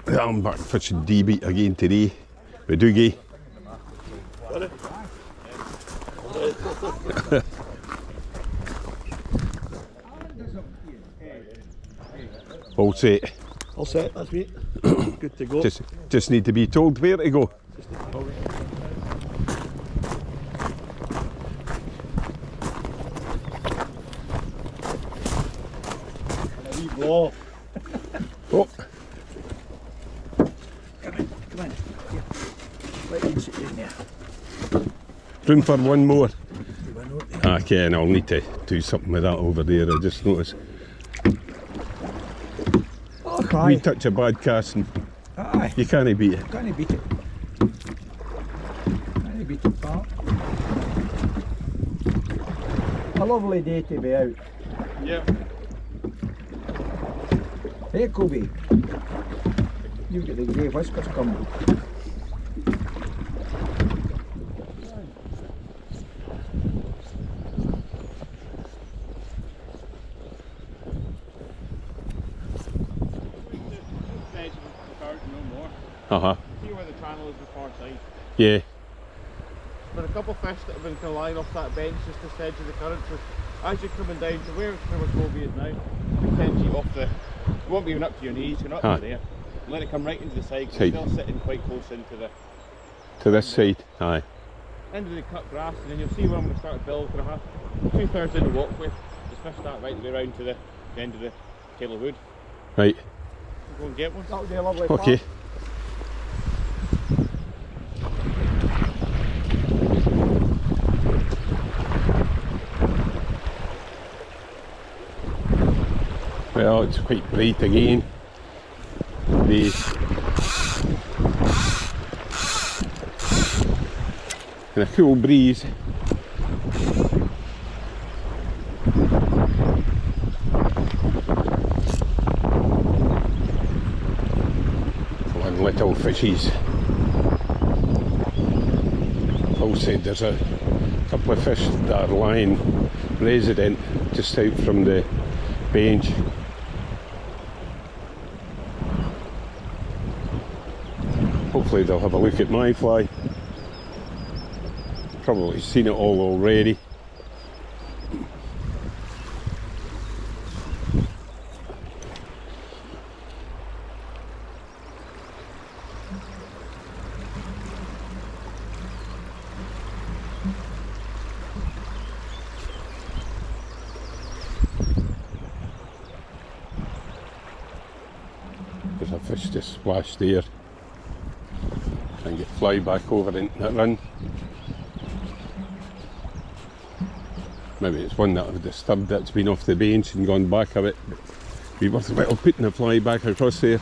I'm back fishing D-beat again today with Doogie. All set. All set, that's me. Good to go. Just need to be told where to go. Oh. Oh. Come on. Here. Let me sit in there. Room for one more. I can, I'll need to do something with that over there, I just noticed. Oh, wee touch of bad casting. Aye. You can't beat it. Can't beat it. Can't beat it, pal. A lovely day to be out. Yep. Hey, Kobe. You get the grey whiskers coming. See where the channel is the far side? Yeah. But a couple of fish that have been kind of lying off that bench just to the edge of the current, so as you're coming down to where Kobe is now, you 10 feet off the, it won't be even up to your knees, you're not up to there. And let it come right into the side, because it's still sitting quite close into the... To this side, aye. Into the cut grass, and then you'll see when we start to build, kind of 2/3 in the walkway, the fish start right the way around to the end of the tail of wood. Right. We'll go and get one. That'll be a lovely Okay. part. Well, it's quite bright again. And a cool breeze. One little fishies. Also, there's a couple of fish that are lying resident just out from the bench. Hopefully they'll have a look at my fly. Probably seen it all already. There's a fish just splashed there. Try and get fly back over into that run. Maybe it's one that I've disturbed that's been off the bench and gone back a bit. It'd be worthwhile putting the fly back across there.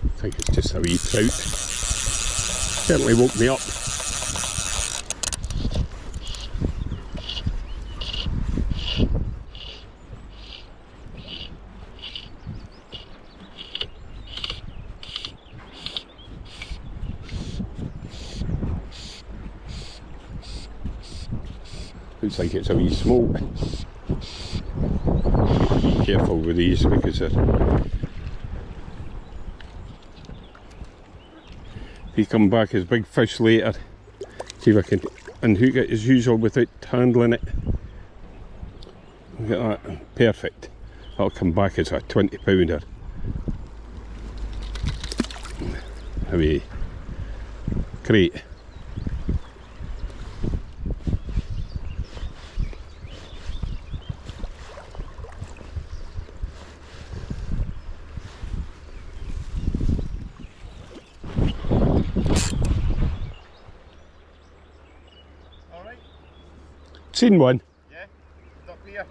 I think it's just a wee trout. Certainly woke me up. Looks like it's a wee smoke. Be careful with these because they're... If you come back as big fish later, see if I can unhook it as usual without handling it. Look at that, perfect. That'll come back as a 20 pounder. Away. Great. Seen one. Yeah? It's up here.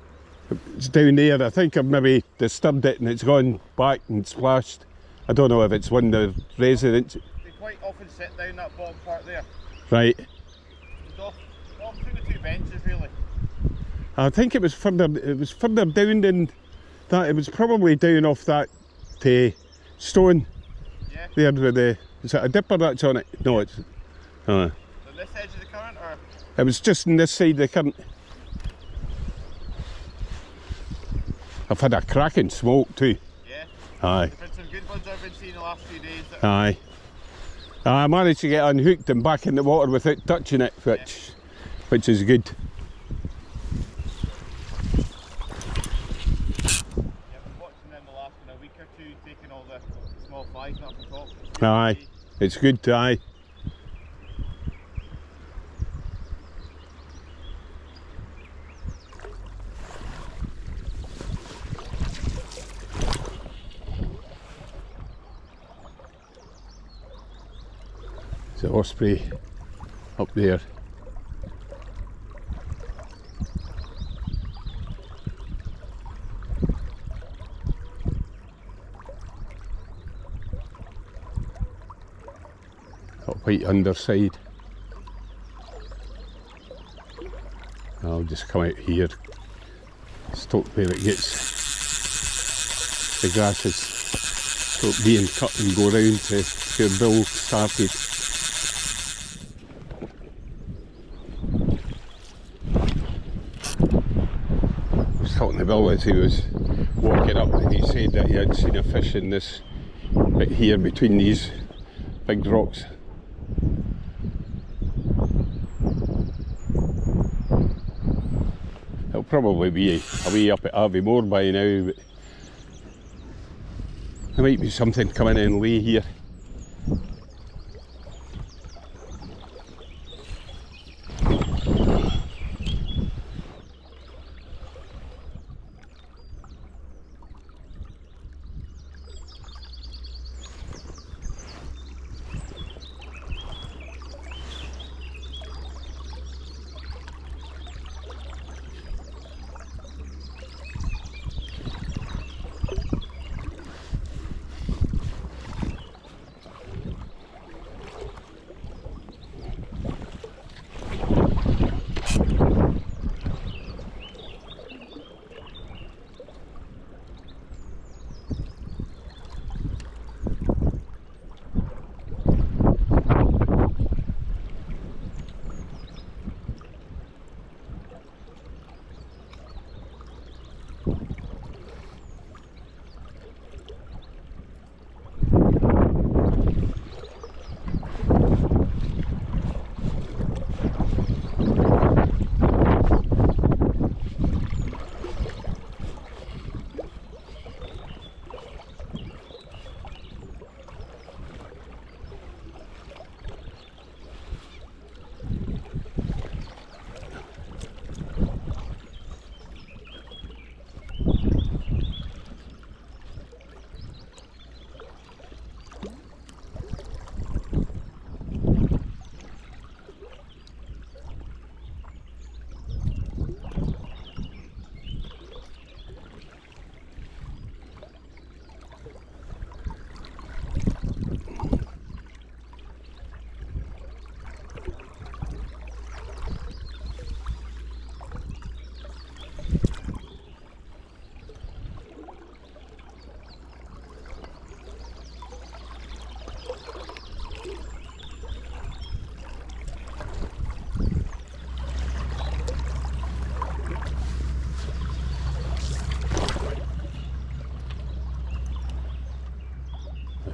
It's down there. I think I've maybe disturbed it and it's gone back and splashed. I don't know if it's one of the residents. They quite often sit down that bottom part there. Right. It's off between the two benches really. I think it was further down than that. It was probably down off that stone. Yeah. There with the, is it a dipper that's on it? No, it's On this edge of the current or? it was just on this side of the current. I've had a cracking smoke too. Yeah. Aye. There's been some good ones I've been seeing the last few days. Aye. I managed to get unhooked and back in the water without touching it, which is good. Yeah, I've been watching them the last week or two, taking all the small flies up the top. Aye, it's good, aye. It's the osprey up there. Got white underside. I'll just come out here, stop where it gets the grasses, stop being cut and go round to where Bill started. I was talking to Bill as he was walking up and he said that he had seen a fish in this bit here between these big rocks. It'll probably be away up at Aviemore by now, but there might be something coming in lay here.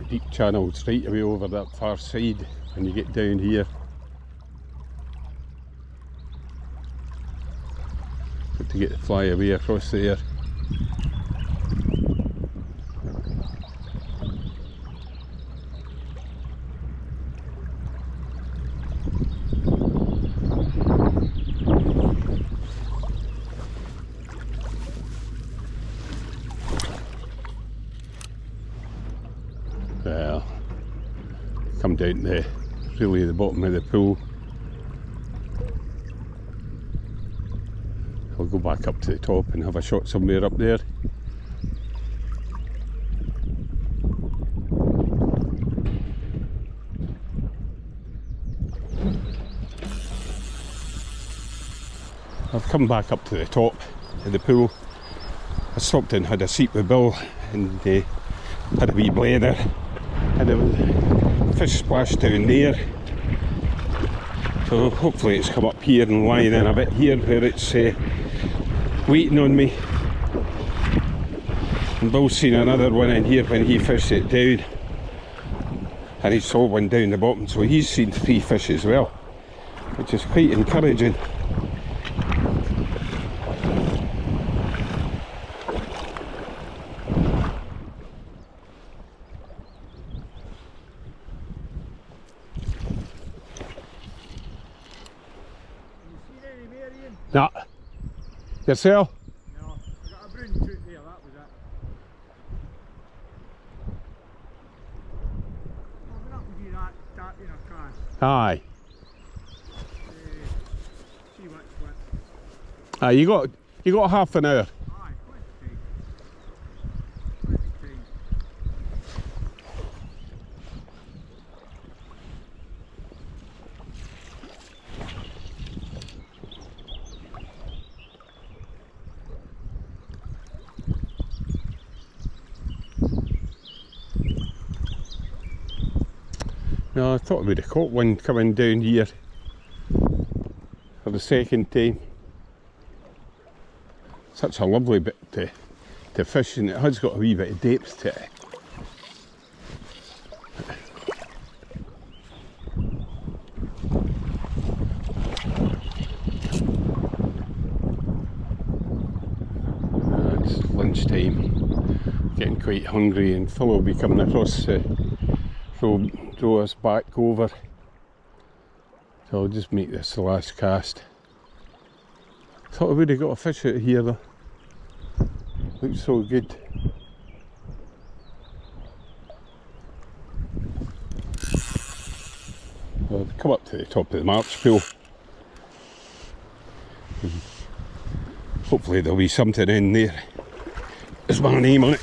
Deep channel straight away over that far side when you get down here. Got to get the fly away across there. Well, come down to really the bottom of the pool. go back up to the top and have a shot somewhere up there. I've come back up to the top of the pool. I stopped and had a seat with Bill and had a wee blather, and there was fish splashed down there. So hopefully it's come up here and lying in a bit here where it's waiting on me. And Bill's seen another one in here when he fished it down, and he saw one down the bottom, so he's seen 3 fish as well, which is quite encouraging. Nah. Yourself? No, I got a brown tooth there, that was it. I've been up and do that in a cast. Aye. See what's what. Aye, you got half an hour. Aye, plenty time. No, I thought we'd have caught one coming down here for the second time. Such a lovely bit to fish, and it has got a wee bit of depth to it. It's lunchtime, getting quite hungry, and Phil will be coming across to row us back over. So I'll just make this the last cast. Thought I would have got a fish out of here though. Looks so good. Well, I've come up to the top of the March pool. Hopefully there'll be something in there. There's my name on it.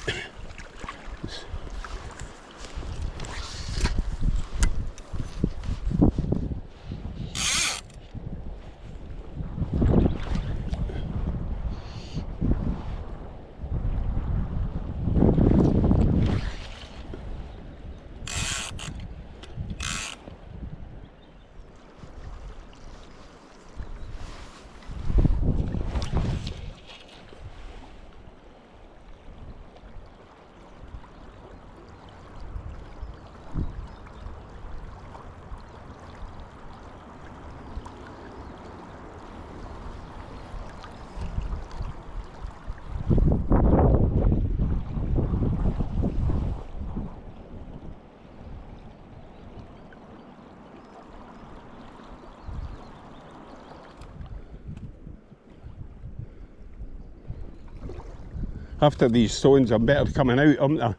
After these stones are better coming out, aren't they?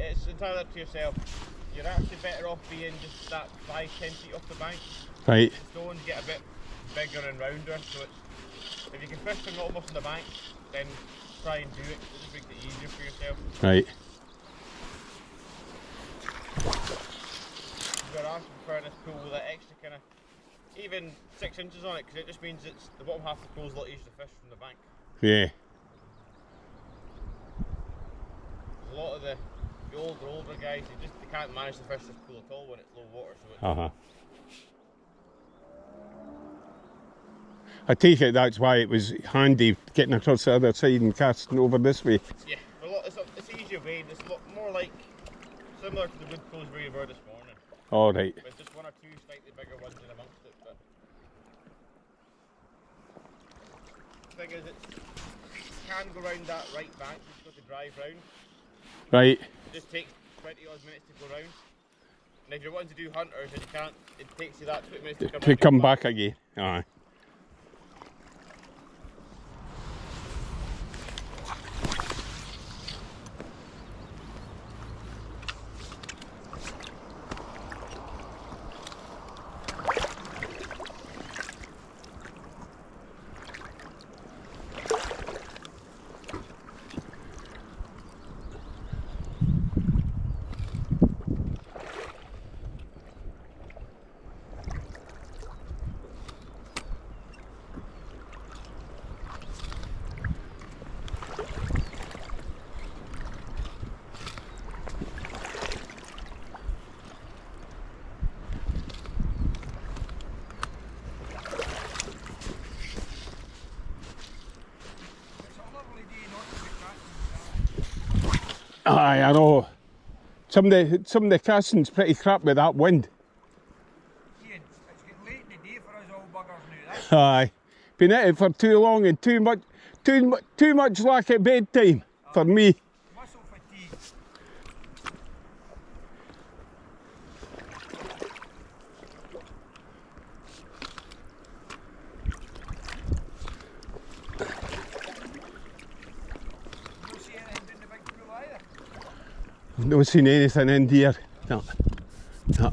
It's entirely up to yourself. You're actually better off being just that 5-10 feet off the bank. Right. The stones get a bit bigger and rounder, so it's, if you can fish them almost on the bank, then try and do it. It just makes it easier for yourself. Right. You're asking for this pool with that extra kind of, even 6 inches on it, because it just means it's the bottom half of the pool is a lot easier to fish from the bank. Yeah. A lot of the older guys, they can't manage to fish this pool at all when it's low water. So it's I take it that's why it was handy getting across the other side and casting over this way. Yeah, it's an easier way. It's a lot more like similar to the wood pools where you were this morning. All right. With just 1 or 2 slightly bigger ones in amongst it. But the thing is, it can go round that right bank. You've got to drive round. Right. It just takes 20 odd minutes to go round. And if you're wanting to do hunters and you can't, it takes you that 20 minutes To come back again. Aye. Aye, I know. Some of the casting's pretty crap with that wind. Iain, it's getting late in the day for us old buggers now. Aye. Been at it for too long and too much lack of bedtime for me. Muscle fatigue. Don't see anything down the big pool either. Not seen anything in here. No. No.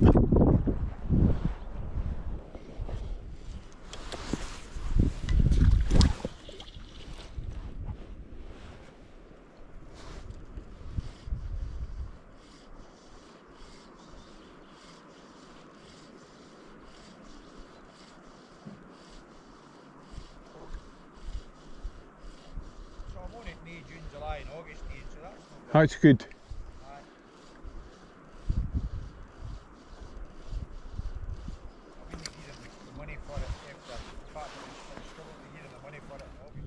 So I'm on it May, June, July and August Ian, so that's not bad. That's good. Aye. I wouldn't give them the money for it if the fact that it's still only giving the money for it in August.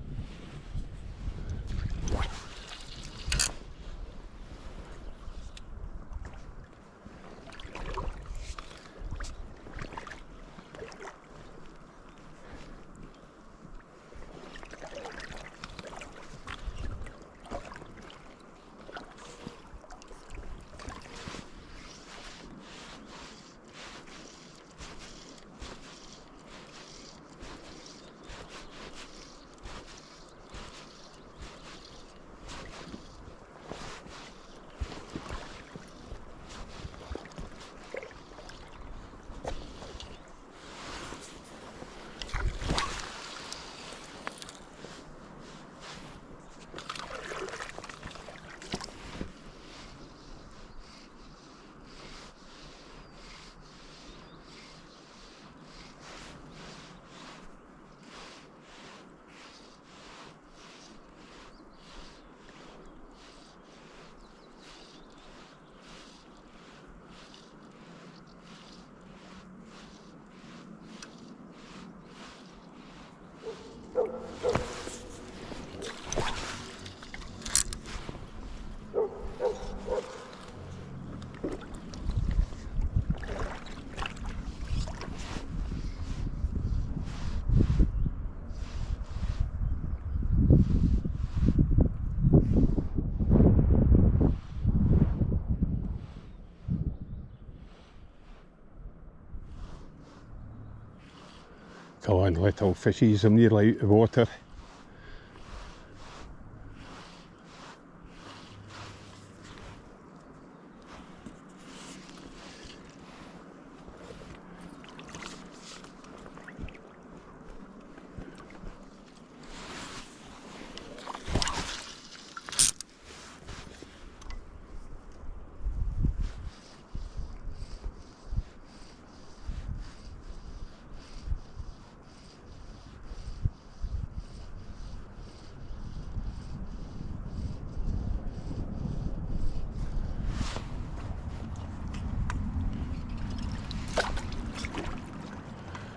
Come on, little fishies, I'm nearly out of water.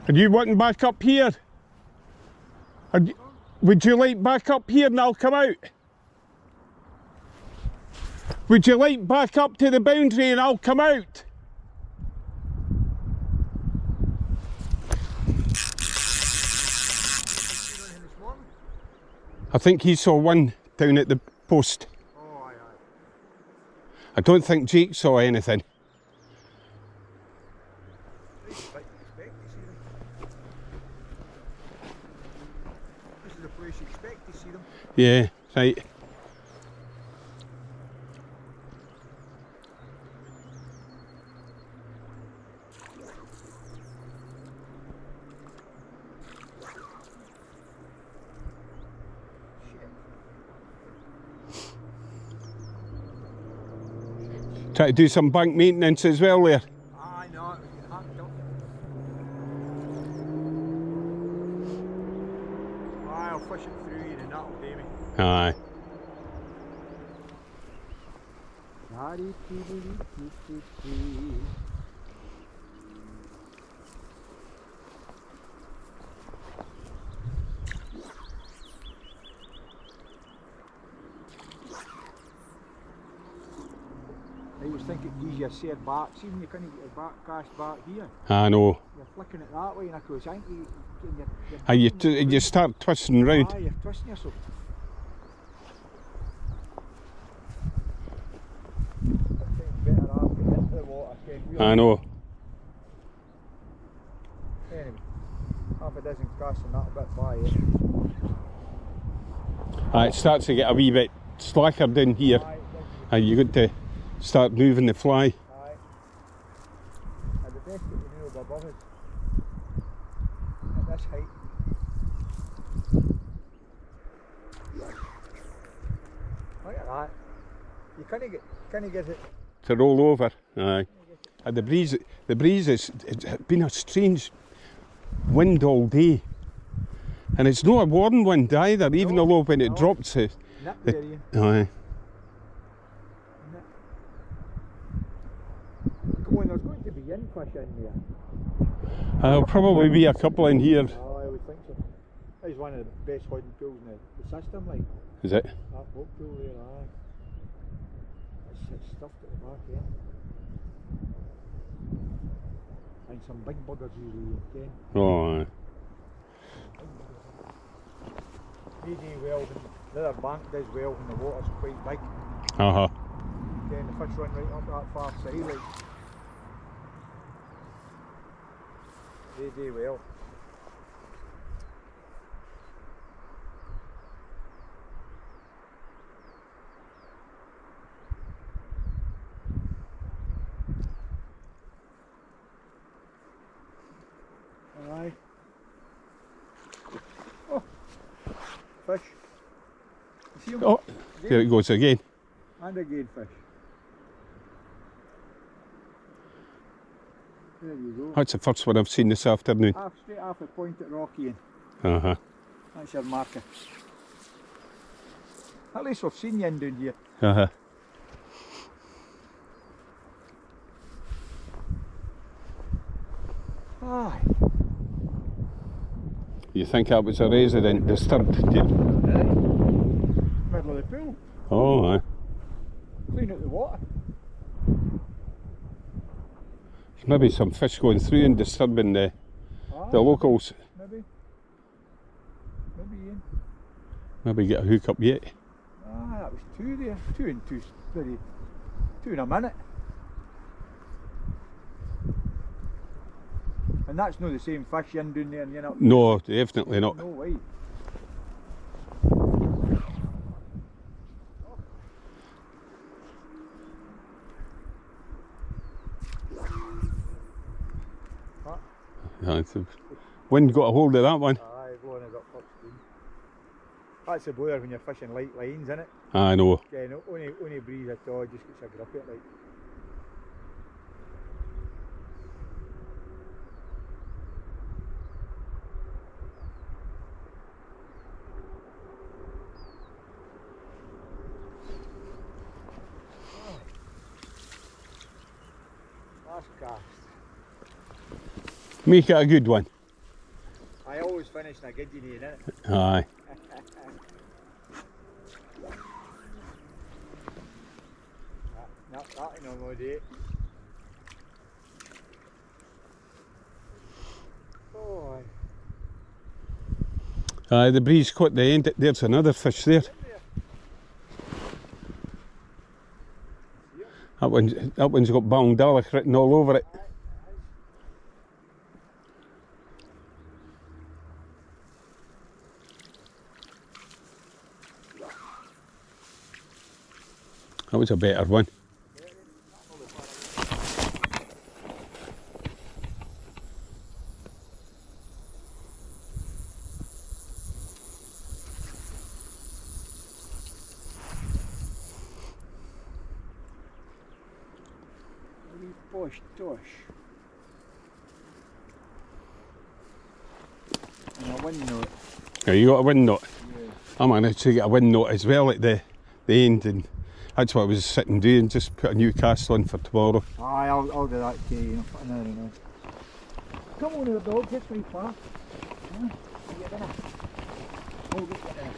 Are you wanting back up here? Would you like back up here and I'll come out? Would you like back up to the boundary and I'll come out? I think he saw one down at the post. Oh, aye, aye. I don't think Jake saw anything. Expect to see them. This is the place you expect to see them. Yeah, right. Try to do some bank maintenance as well there. Aye, no, it was hacked up. Aye, I'll fish it through you and that'll pay me. Aye. I was thinking it gives you a sair back. See when you can't get your back cast back here, I know. you're flicking it that way, and I goes, I think You start twisting round. Aye, you're twisting yourself. Better off getting into the water, I know. Anyway, half a dozen casts and that a bit by It starts to get a wee bit slacker down here. And you got to start moving the fly. Aye. And the best that you know above us, at this height. Look at that. You can't get it. To roll over. Aye. And the breeze is, it's been a strange wind all day. And it's not a warm wind either, even though when it drops it. Nip there, Iain. Aye. Come on, there's going to be in fish in there. There'll probably be a couple in here. Oh, I would think so. That is one of the best hiding pools in the system, like. Is it? That boat pool there, aye. It's stuffed at the back end. And some big buggers usually again. Oh, aye. They do well, the other bank does well when the water's quite big. Uh-huh. Then the fish run right up that far side, like. They do well. Aye. Oh, fish. You see 'em? Oh, there it goes again. And again fish. There you go. That's the first one I've seen this afternoon. Straight off the point at Rocky. Uh-huh. That's your marker. At least we've seen you in down here. Uh-huh. Aye. You think that was a resident disturbed? Did you? Middle of the pool. Oh, aye. Clean out the water. There's maybe some fish going through and disturbing the locals. Maybe. Maybe, Iain. Maybe get a hook up yet. Ah, that was two there. Two and two. Two in a minute. And that's not the same fish in down there, you know. No, definitely not. No way. The wind got a hold of that one. Aye, blowing it up upstream. That's the bother when you're fishing light lines, innit? I know. Yeah, no, only breeze at all, just gets a grip at it, like. Last cast. Make it a good one. I always finish in a good unit, innit? Aye. That ain't no more day. Oh, Aye, the breeze caught the end. There's another fish there. That one's got Ballandalach written all over it. That was a better one. Bosh, tosh. And a wind note. Yeah, you got a wind knot. Yeah. I managed to get a wind knot as well at the end, and that's what I was sitting doing, just put a new cast on for tomorrow. Aye, I'll do that too, you know, put another in. Come on, the dog, gets me far. Get dinner. Oh, get dinner.